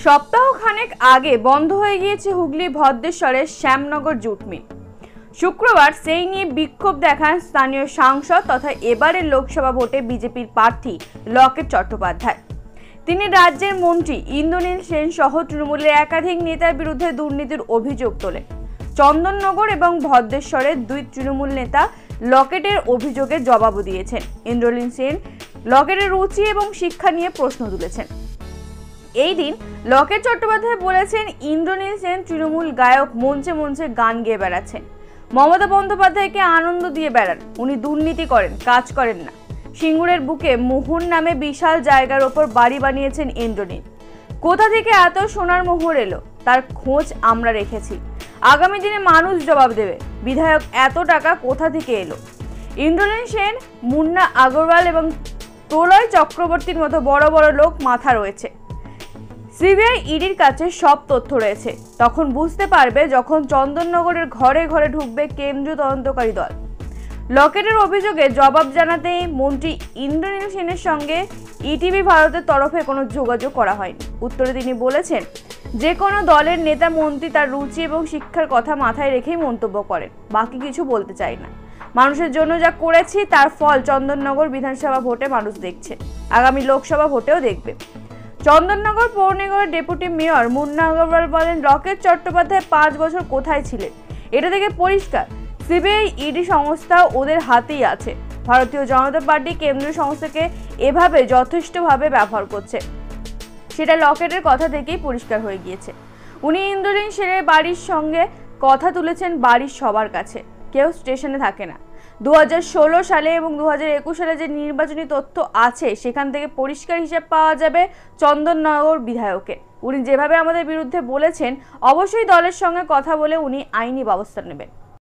সপ্তাহখানেক আগে বন্ধ হয়ে গিয়েছে হুগলি ভদ্রেশ্বরের শ্যামনগর জুট মিল। শুক্রবার সেই নিয়ে বিক্ষোভ দেখান স্থানীয় সাংসদ তথা এবারের লোকসভা ভোটে বিজেপির প্রার্থী লকেট চট্টোপাধ্যায়। তিনি রাজ্যের মন্ত্রী ইন্দ্রনীল সেন সহ তৃণমূলের একাধিক নেতার বিরুদ্ধে দুর্নীতির অভিযোগ তোলেন। চন্দননগর এবং ভদ্রেশ্বরের দুই তৃণমূল নেতা লকেটের অভিযোগে জবাবও দিয়েছেন। ইন্দ্রনীল সেন লকেটের রুচি এবং শিক্ষা নিয়ে প্রশ্ন তুলেছেন। এই দিন লকেট চট্টোপাধ্যায় বলেছেন, ইন্দ্রনীল সেন তৃণমূল গায়ক, মঞ্চে মঞ্চে গান গেয়ে বেড়াচ্ছেন, মমতা বন্দ্যোপাধ্যায়কে আনন্দ দিয়ে বেড়ান, উনি দুর্নীতি করেন, কাজ করেন না। সিঙ্গুরের বুকে মোহর নামে বিশাল জায়গার ওপর বাড়ি বানিয়েছেন ইন্দ্রনীল। কোথা থেকে এত সোনার মোহর এলো তার খোঁজ আমরা রেখেছি, আগামী দিনে মানুষ জবাব দেবে। বিধায়ক এত টাকা কোথা থেকে এলো? ইন্দ্রনীল সেন, মুন্না আগরওয়াল এবং প্রলয় চক্রবর্তীর মতো বড় বড় লোক মাথা রয়েছে। সিবিআই ইডির কাছে সব তথ্য রয়েছে। তখন বুঝতে পারবে যখন চন্দননগরের ঘরে ঘরে ঢুকবে কেন্দ্রীয় তদন্তকারী দল। লকেটের অভিযোগে জবাব জানাতে মন্ত্রী ইন্দ্রনীল সেনের সঙ্গে ইটিভি ভারতের তরফে কোনো যোগাযোগ করা হয়নি। উত্তরে তিনি বলেছেন, যে কোনো দলের নেতা মন্ত্রী তার রুচি এবং শিক্ষার কথা মাথায় রেখেই মন্তব্য করেন, বাকি কিছু বলতে চাই না। মানুষের জন্য যা করেছি তার ফল চন্দননগর বিধানসভা ভোটে মানুষ দেখছে, আগামী লোকসভা ভোটেও দেখবে। চন্দননগর পৌর নিগমের ডেপুটি মেয়র মুন্না আগরওয়াল বলেন, লকেট চট্টোপাধ্যায় 5 বছর কোথায় ছিলেন? এটা থেকে পরিষ্কার সিবিআই ইডি সংস্থা ওদের হাতেই আছে। ভারতীয় জনতা পার্টি কেন্দ্রীয় সংস্থাকে এভাবে যথেষ্টভাবে ব্যবহার করছে, সেটা লকেটের কথা থেকেই পরিষ্কার হয়ে গিয়েছে। উনি ইন্দ্রনীল সেনের বাড়ির সঙ্গে কথা তুলেছেন বাড়ির সবার কাছে, কেউ স্টেশনে থাকে না। 2016 সালে এবং 2021 সালে যে নির্বাচনী তথ্য আছে সেখান থেকে পরিষ্কার হিসাব পাওয়া যাবে চন্দননগর বিধায়কের। উনি যেভাবে আমাদের বিরুদ্ধে বলেছেন, অবশ্যই দলের সঙ্গে কথা বলে উনি আইনি ব্যবস্থা নেবেন।